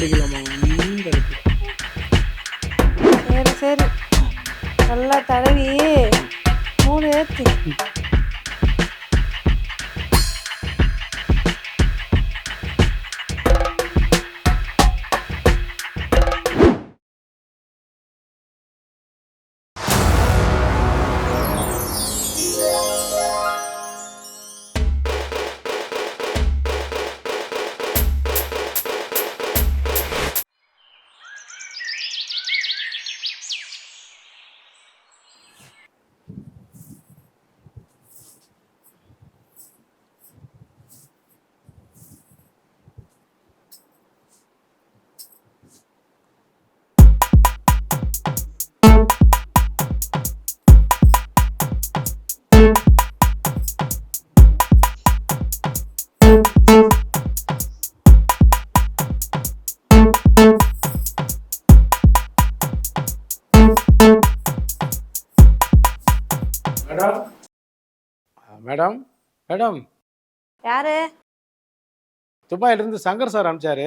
கிடைக்கலாமா? கிடைக்கல. சரி சரி, நல்லா தடவி 3 ஏத்து. மேடம் மேடம் மேடம், யாரு? துபாயிலிருந்து சங்கர் சார் அனுப்பிச்சாரு.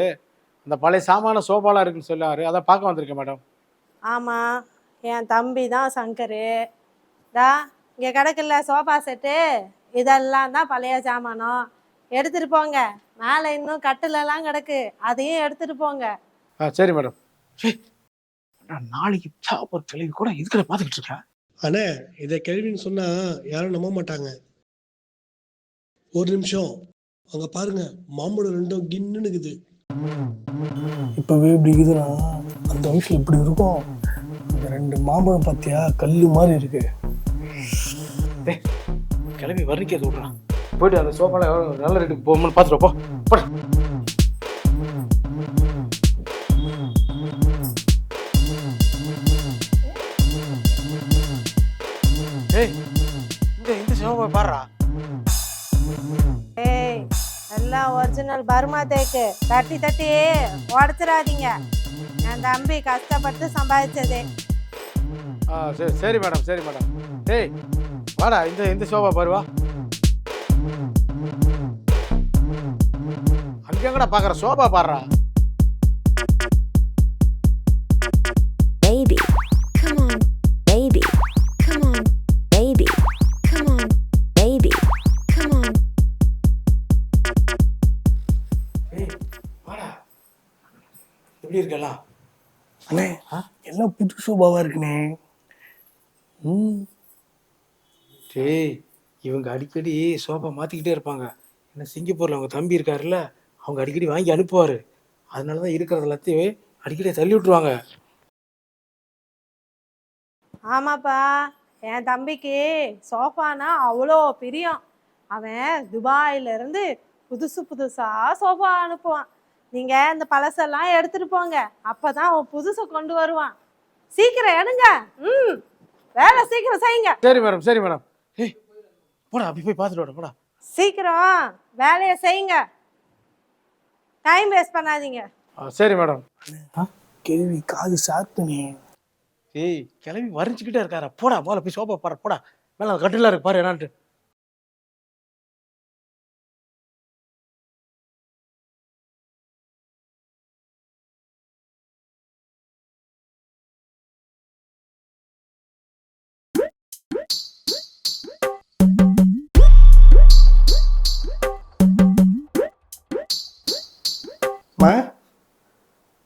அந்த பழைய சாமான சோபாலாம் இருக்குன்னு சொல்லாரு. அதை பார்க்க வந்திருக்கேன் மேடம். ஆமாம், என் தம்பி தான் சங்கரு. டா, இங்கே கிடக்குல்ல சோஃபா செட்டு, இதெல்லாம் தான் பழைய சாமானம். எடுத்துகிட்டு போங்க. மேலே இன்னும் கட்டிலெல்லாம் கிடக்கு, அதையும் எடுத்துகிட்டு போங்க. சரி மேடம். நாளைக்கு சாப்பாடு கிளவி கூட இதுக்கிட்ட பார்த்துக்கிட்டு இருக்கேன். அண்ணே, இதை கேள்வின்னு சொன்னா யாரும் நம்ப மாட்டாங்க. ஒரு நிமிஷம், அங்க பாருங்க, மாம்பழம் ரெண்டும் கின்னு இருக்குது. இப்போவே இப்படி இருக்குதுன்னா அந்த வயசில் இப்படி இருக்கும். இந்த 2 மாம்பழம் பார்த்தியா, கல் மாதிரி இருக்கு. கிளம்பி வர்ணிக்க சொல்கிறான். போயிட்டு அந்த சோஃபால நல்ல ரேட்டுக்கு போகணும்னு பார்த்துட்டு போ. போட. ஏய், இந்த சோஃபா பாடுறா. ஏய், எல்லாம் ஒரிஜினல் பர்மா தேக்கு. தட்டி தட்டி உடச்சிடாதீங்க. என் தம்பி கஷ்டப்பட்டு சம்பாதிச்சதே. சரி சரி மேடம், சரி மேடம். ஏய் வாடா, இந்த சோஃபா பாருவா. அங்கே கூட பார்க்குற சோஃபா பாடுறா. Baby, come on, baby, come on, baby, come on, baby, come on. ஏய் வாடா, எப்படி இருக்கலாம்? அண்ணே, எல்லாம் புது சோபாவா இருக்குண்ணே. டேய், இவங்க அடிக்கடி சோஃபா மாற்றிக்கிட்டே இருப்பாங்க. ஏன்னா சிங்கப்பூரில் அவங்க தம்பி இருக்காருல்ல, அவங்க அடிக்கடி வாங்கி அனுப்புவார். அதனால தான் இருக்கிறது எல்லாத்தையும் அடிக்கடி தள்ளி விட்டுருவாங்க. ஆமாப்பா, என் தம்பிக்கு சோஃபானா அவ்வளோ பிரியம். அவன் துபாயிலிருந்து புதுசு புதுசாக சோஃபா அனுப்புவான். நீங்கள் இந்த பழசெல்லாம் எடுத்துகிட்டு போங்க, அப்போ தான் அவன் புதுசை கொண்டு வருவான். சீக்கிரம் எடுங்க. வேலை சீக்கிரம் செய்யுங்க. சரி மேடம், சரி மேடம். ஏய் போடா, அப்படி போய் பார்த்துட்டு வாடா, போடா. சீக்கிரம் வேலையை செய்யுங்க, டைம் வேஸ்ட் பண்ணாதீங்க. சரி மேடம். கேள்வி காது சாத்துனே. ஏய் கிளம்பி வரைஞ்சிக்கிட்டே இருக்காரா. போடா, போல போய் சோஃபா பாரு. போடா, மேலே கட்டில இருக்கு பாரு என்னான்ட்டு.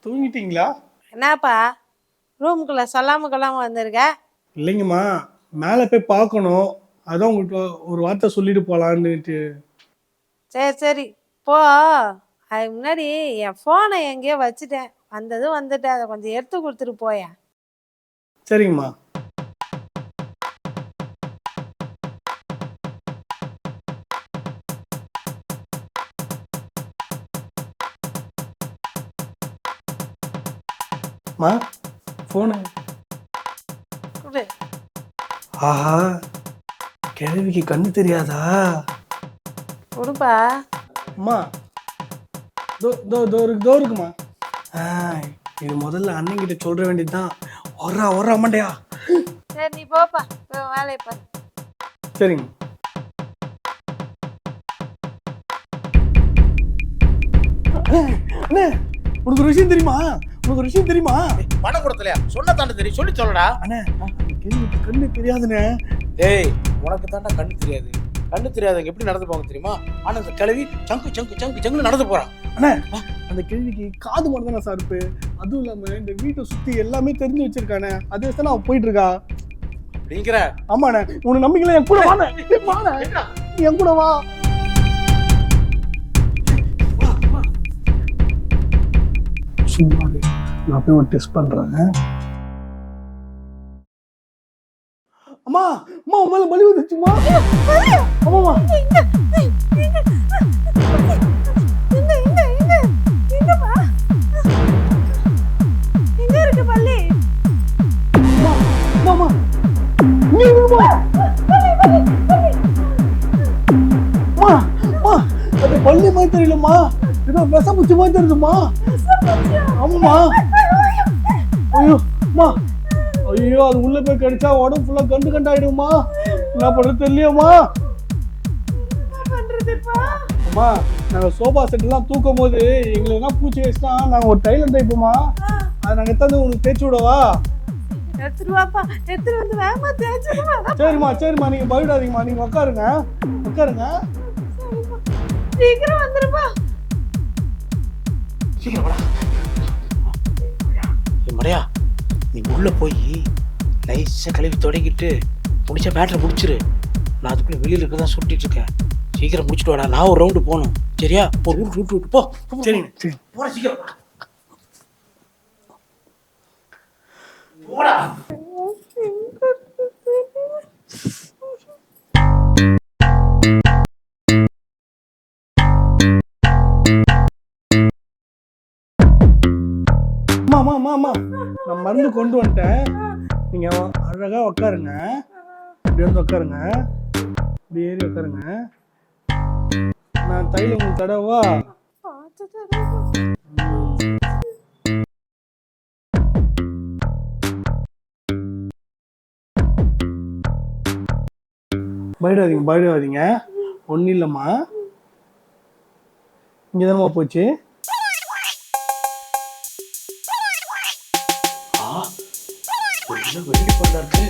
தூங்கிட்டீங்களா? என்னப்பா ரூமுக்குள்ளே சொல்லாம கொள்ளாமல் வந்திருக்க? இல்லைங்கம்மா, மேலே போய் பார்க்கணும். அதான் உங்கள்கிட்ட ஒரு வார்த்தை சொல்லிட்டு போகலான்னுட்டு. சரி சரி போ. அதுக்கு முன்னாடி என் ஃபோனை எங்கேயோ வச்சுட்டேன், வந்ததும் வந்துட்டேன். அதை கொஞ்சம் எடுத்து கொடுத்துட்டு போயேன். சரிங்கம்மா. மா, ஃபோனு. கொடு. ஆஹா, கிழவிக்கு கண்ணு தெரியாதா? கொடுப்பா. அம்மா, தோ இருக்குமா? இது முதல்ல அண்ணங்கிட்ட சொல்ற வேண்டியதுதான். ஒர்றா அம்மாண்டையா. சரி நீ போப்பா, வேலையை பாரு. சரிங்க. அண்ணே, உனக்கு ஒரு விஷயம் தெரியுமா? உனக்கு ஒரு விஷயம் தெரியுமா? பணம் கொடுத்தலையா? சொன்ன தாண்டா தெரியும், சொல்லி சொல்லடா. அண்ணே அந்த கேள்விக்கு கண்ணு தெரியாதுண்ணே. ஏய், உனக்கு தாண்டா கண்ணு தெரியாது. கண்ணு தெரியாதவங்க எப்படி நடந்து போவாங்க தெரியுமா? ஆனா இந்த கிழவி சங்கு சங்கு சங்கு சங்குன்னு நடந்து போறான். அண்ணே அந்த கேள்விக்கு காது மட்டும் தானே சார்பு. அதுவும் இல்லாம இந்த வீட்டை சுத்தி எல்லாமே தெரிஞ்சு வச்சிருக்கானே. அதே வச்சு நான் போயிட்டு இருக்கா. அப்படிங்கிற? ஆமாண்ணே. உனக்கு நம்பிக்கை என் கூட வாண்ணே. வாண்ணே, என் கூட வா. சும்மா நான் போய் ஒரு டெஸ்ட் பண்றேன். அம்மா அம்மா உன் மேல பலி வந்துச்சுமா. ஆமாம்மா. எங்க இருக்கு பள்ளி? அம்மா இங்க இருக்குமா? அம்மா அம்மா அது பள்ளி மாதிரி தெரியலம்மா. ஏதோ விஷப்பூச்சி மாதிரி தெரியுதுமா. ஆமாம்மா. ஐயோ அம்மா, ஐயோ அது உள்ள போய் கடிச்சா உடம்பு ஃபுல்லா கண்டு கண்டாயிடுமா. என்ன பண்றது தெரியலையாம்மா. அம்மா நாங்க சோபா செட் எல்லாம் தூக்கும் போது எங்களுக்கு என்ன பூச்சி வச்சுனா நாங்க ஒரு டைலர் டைப்புமா. அது நாங்க எடுத்தாந்து உங்களுக்கு தேய்ச்சி விடவா? எடுத்துருவாப்பா, எடுத்துட்டு வந்து வேகமா தேய்ச்சிடுவா. சரிம்மா சரிம்மா, நீங்க பயப்படாதீங்கம்மா. நீங்க உட்காருங்க உட்காருங்க. சீக்கிரம் வந்துருப்பா. சீக்கிரம் வாடா. மடையா, நீ உள்ள போய் லைஸா கழுவி தொடங்கிட்டு முடிச்சா பேட்டரை முடிச்சிரு. நான் அதுக்குள்ள வெளியில இருக்கதான் சுட்டிட்டு இருக்கேன். சீக்கிரம் முடிச்சுட்டு வாடா. நான் ஒரு ரவுண்டு போகணும். சரியா? ஒரு ரூட் ரூட் விட்டு போ. சரிங்க சரி. போடா சீக்கிரம் போடா. அம்மா அம்மா அம்மா நான் மருந்து கொண்டு வந்துட்டேன். நீங்க அழகா உட்காருங்க. இப்படி வந்து உட்காருங்க. இப்படி ஏறி உட்காருங்க. நான் தைலம் உங்களுக்கு தடவா? பயடாதீங்க பயடாதீங்க. ஒன்றும் இல்லைம்மா. இங்கே தானம்மா போச்சு. வெள்ளி பண்ணா இருக்கு.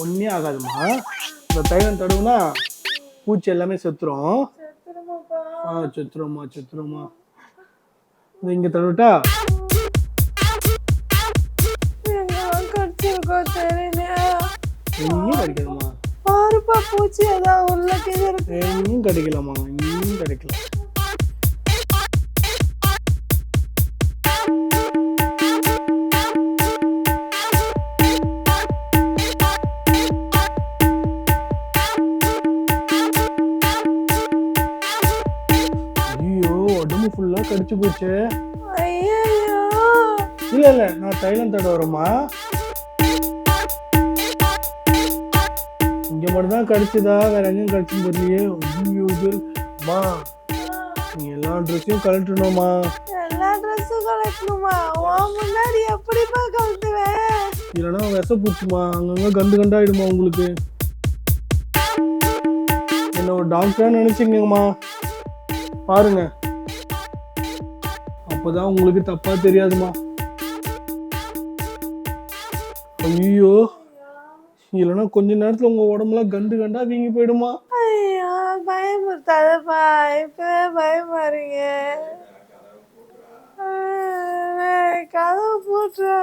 ஒன்றே ஆகாதுமா. இந்த தைலம் தடவுனா பூச்சி எல்லாமே செத்துரும். செத்துரும்மா செத்துரும்மா. இங்கே தடவிட்டா எங்கேயும் கிடைக்காதுமா. பாருப்பா பூச்சி அதான் உள்ள கீழே இருக்கு. எங்கேயும் கிடைக்கலாமா, எங்கேயும் கிடைக்கல. ஐயோ உடம்பு ஃபுல்லா கடிச்சு போச்சு. ஐயோ இல்ல இல்ல நான் தைலம் தடவுறேம்மா. இங்க மட்டும் தான் கடிச்சுதா, வேற எங்கேயும் கடிச்சுன்னு தெரியலையே. ஐயோ அம்மா நீ எல்லா ட்ரெஸ்ஸையும் கழட்டணுமா? எல்லா ட்ரெஸ்ஸும் கலட்டணுமா? உன் முன்னாடி எப்படிப்பா கழட்டுவேன்? இல்லைன்னா விஷப்பூச்சுமா, அங்கங்க கண்டு கண்டாயிடுமா உங்களுக்கு. என்ன ஒரு டாக்டரா நினைச்சிங்கம்மா. பாருங்க அப்பதான் உங்களுக்கு தப்பா தெரியாதுமா. ஐயோ இல்லைன்னா கொஞ்ச நேரத்துல உங்க உடம்புலாம் கண்டு கண்டா வீங்கி போயிடுமா. ஐயோ பயமுறுத்தாதப்பா, இப்பவே பயமாறீங்க. கதவு போட்டு.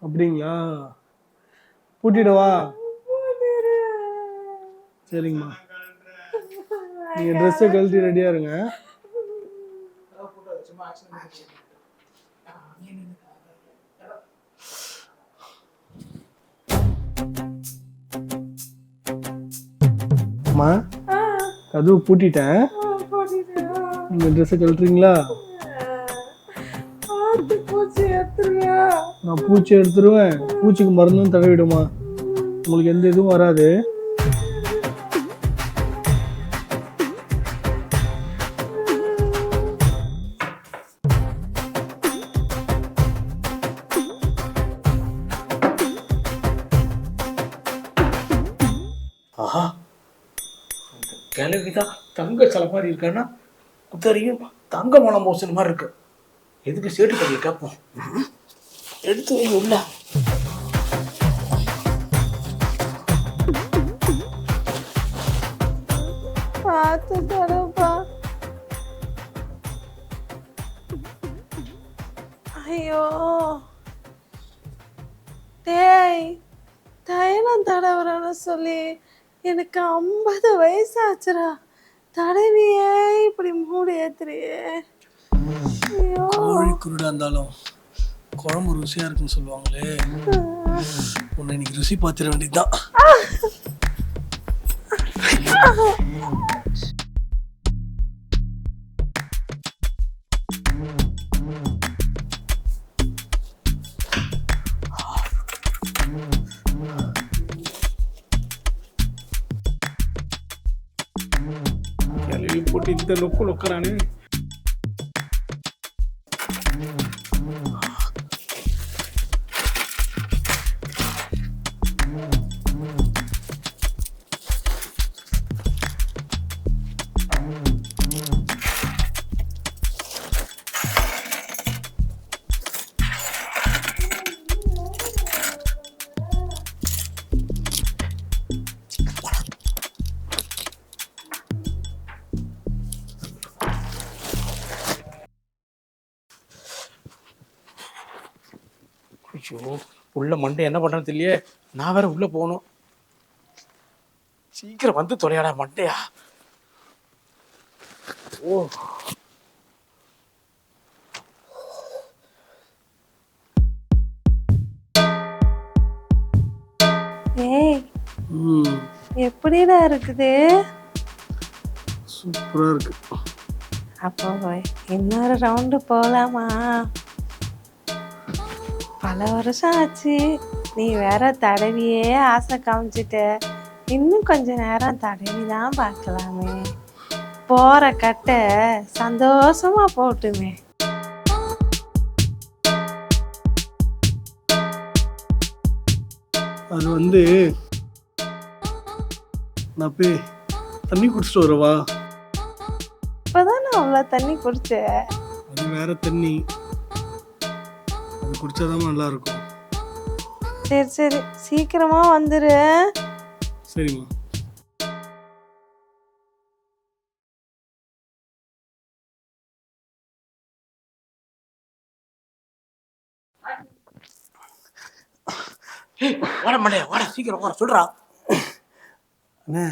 அப்படிங்களா? பூட்டிடவா? சரிங்கம்மா, நீங்க ட்ரெஸ்ஸை கழட்டி ரெடியா இருங்க. அம்மா கதவு பூட்டிட்டேன். நீங்க ட்ரெஸ்ஸை கழட்டுறீங்களா? நான் பூச்சி எடுத்துருவேன். பூச்சிக்கு மருந்தும் தடவிடுமா, உங்களுக்கு எந்த இதுவும் வராது. சரிதான் தங்க சில மாதிரி இருக்கான்னா குத்தரியும் தங்க மனம் மோசன மாதிரி இருக்கு. எதுக்கு சேட்டு கடையில் கேட்போம். எடுத்து வை உள்ள. பார்த்து தரப்பா. ஐயோ டேய், தைலம் தடவுறன்னு சொல்லி எனக்கு 50 வயசாச்சுடா. தடவியே இப்படி மூடி ஏத்துறியே. ஐயோ கோழி குருடா இருந்தாலும் குழம்பு ருசியா இருக்குன்னு சொல்லுவாங்களே, உன்னை இன்னைக்கு ருசி பார்த்துட வேண்டியதுதான். கிளவி போட்டு இந்த நொக்கு நொக்கறானே. ஐயோ உள்ள மண்டை என்ன பண்றது தெரியலையே. நான் வேற உள்ள போகணும். சீக்கிரம் வந்து தொலையாடா மண்டையா. ஓ ஏய் எப்படிடா இருக்குது? சூப்பரா இருக்கு. அப்போ இன்னொரு ரவுண்டு போகலாமா? பல வருஷம் ஆச்சு, நீ வேற தடவியே ஆசை காமிச்சிட்ட. இன்னும் கொஞ்ச நேரம் தடவி தான் பார்க்கலாமே. போற கட்டை சந்தோஷமா போட்டுமே. அது வந்து நான் போய் தண்ணி குடிச்சிட்டு வரவா? இப்பதான் நான் அவ்வளோ தண்ணி குடிச்சேன். அது வேற தண்ணி, அது குடிச்சாதான் நல்லா இருக்கும். சரி சரி சீக்கிரமா வந்துரு. சரிம்மா. வாட மண்டையா வாட சீக்கிரம் வாட சொல்றா. அண்ணே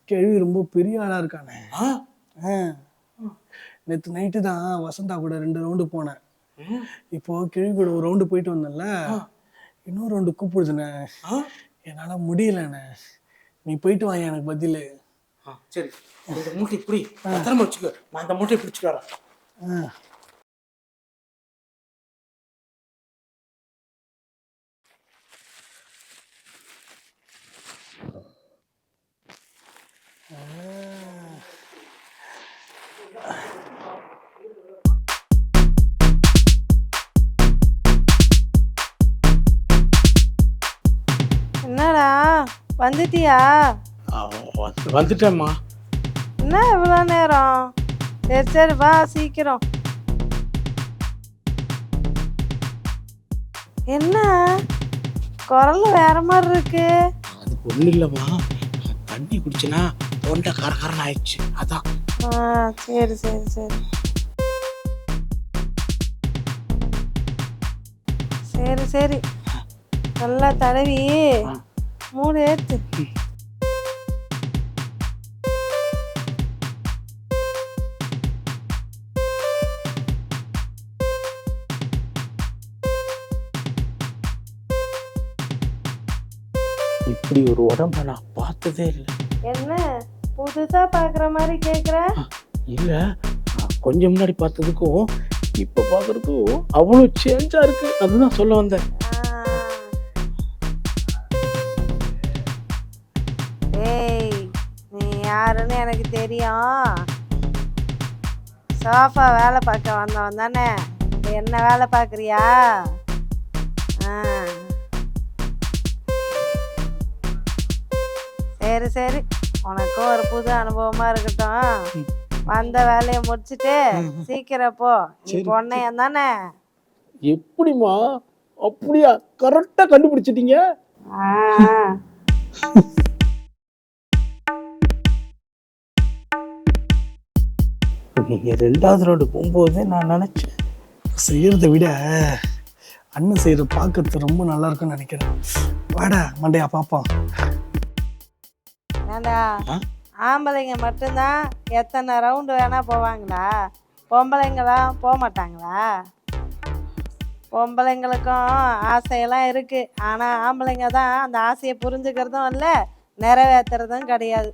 கேள்வி ரொம்ப பெரிய ஆளா இருக்கானே. நேற்று நைட்டு தான் வசந்தா கூட 2 ரவுண்டு போனேன். இப்போ கேள்வி கூட ஒரு ரவுண்டு போயிட்டு வந்தேன்ல, இன்னொரு ரவுண்டு கூப்பிடுதுண்ணே. என்னால் முடியலண்ணே, நீ போயிட்டு வாங்க எனக்கு பதில். சரி இந்த மூட்டை இப்படி பத்திரமா வச்சுக்க. நான் அந்த மூட்டையை பிடிச்சிட்டு வரேன். என்னடா வந்துட்டியா? வந்துட்டேம்மா. என்ன இவ்வளோ நேரம்? சரி சரி வா சீக்கிரம். என்ன குரல் வேற மாதிரி இருக்கு? அது ஒன்றும் இல்லைம்மா, தண்ணி குடிச்சுன்னா தொண்டை கரகரன்னு ஆயிடுச்சு அதான். சரி சரி சரி சரி சரி நல்லா தடவி மூணு ஏத்து. இப்படி ஒரு உடம்ப நான் பார்த்ததே இல்லை. என்ன புதுசா பாக்குற மாதிரி கேக்குற? இல்ல கொஞ்சம் முன்னாடி பார்த்ததுக்கும் இப்ப பார்க்கறதுக்கும் அவ்வளோ சேஞ்சா இருக்கு. அதுதான் சொல்ல வந்தேன். ஏய் நீ யாருன்னு எனக்கு தெரியும். சோஃபா வேலை பார்க்க வந்தவன் தானே. என்ன வேலை பார்க்குறியா? சரி சரி உனக்கும் ஒரு புது அனுபவமா இருக்கட்டும். வந்த வேலையை முடிச்சுட்டு சீக்கிரம் போ. நீ பொண்ணையன் தானே? எப்படிம்மா? அப்படியா? கரெக்டா கண்டுபிடிச்சிட்டீங்க. நீங்க 2வது ரவுண்டு போகும்போது நான் நினைச்சேன் செய்யறத விட அண்ணன் செய்யற பார்க்கறது ரொம்ப நல்லா இருக்கும்னு நினைக்கிறேன். வாடா மண்டையா பாப்போம். ஏண்டா ஆம்பளைங்க மட்டும்தான் எத்தனை ரவுண்டு வேணா போவாங்களா? பொம்பளைங்களாம் போக மாட்டாங்களா? பொம்பளைங்களுக்கும் ஆசையெல்லாம் இருக்கு. ஆனா ஆம்பளைங்க தான் அந்த ஆசையை புரிஞ்சுக்கிறதும் இல்லை, நிறைவேற்றுறதும் கிடையாது.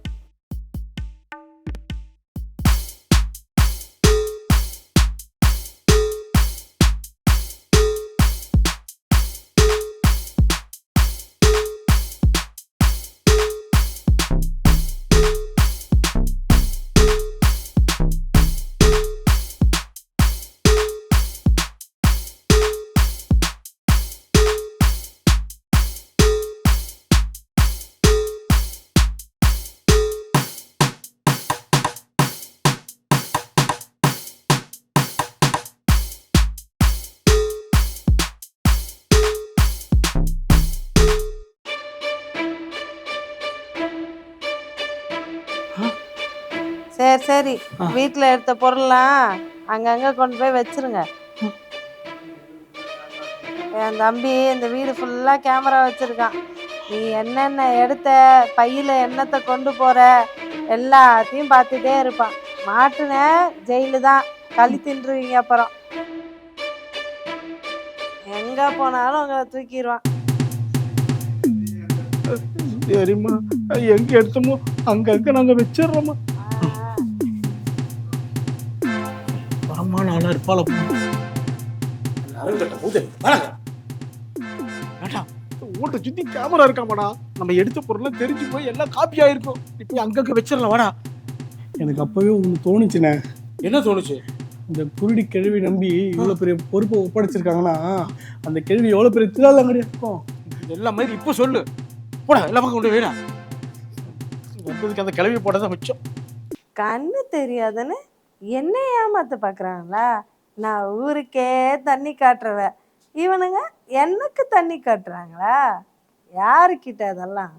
சரி சரி, வீட்டில் எடுத்த பொருள்லாம் அங்கங்கே கொண்டு போய் வச்சிருங்க. என் தம்பி இந்த வீடு ஃபுல்லாக கேமரா வச்சுருக்கான். நீ என்னென்ன எடுத்த, பையில் என்னத்தை கொண்டு போகிற எல்லாத்தையும் பார்த்துட்டே இருப்பான். மாட்டுன ஜெயிலு தான், களி தின்றுவீங்க. அப்புறம் எங்கே போனாலும் உங்களை தூக்கிடுவான். சரிம்மா, எங்க எடுத்தோமோ அங்கங்க நாங்க வச்சிடுறோம்மா. வரமான ஆளா இருப்பாள. ஊட்ட சுத்தி கேமரா இருக்காமாடா. நம்ம எடுத்த பொருள் தெரிஞ்சு போய் எல்லாம் காப்பி ஆயிருக்கும். இப்போ அங்கங்க வச்சிடலாம். வாடா. எனக்கு அப்பவே ஒன்று தோணுச்சுண்ணே. என்ன தோணுச்சு? இந்த குருடி கேள்வி நம்பி இவ்வளோ பெரிய பொறுப்பை ஒப்படைச்சிருக்காங்கன்னா அந்த கேள்வி எவ்வளோ பெரிய தில்லாலங்கடி இருக்கும். எல்லா மாதிரி இப்போ சொல்லு. போடா, எல்லா பக்கம் கொண்டு வேடா. வந்ததுக்கு அந்த கிளவி போட்டதான் மிச்சம். கண்ணு தெரியாதுன்னு என்ன ஏமாத்த பார்க்குறாங்களா? நான் ஊருக்கே தண்ணி காட்டுறவ, இவனுங்க எனக்கு தண்ணி காட்டுறாங்களா? யாருக்கிட்ட அதெல்லாம்?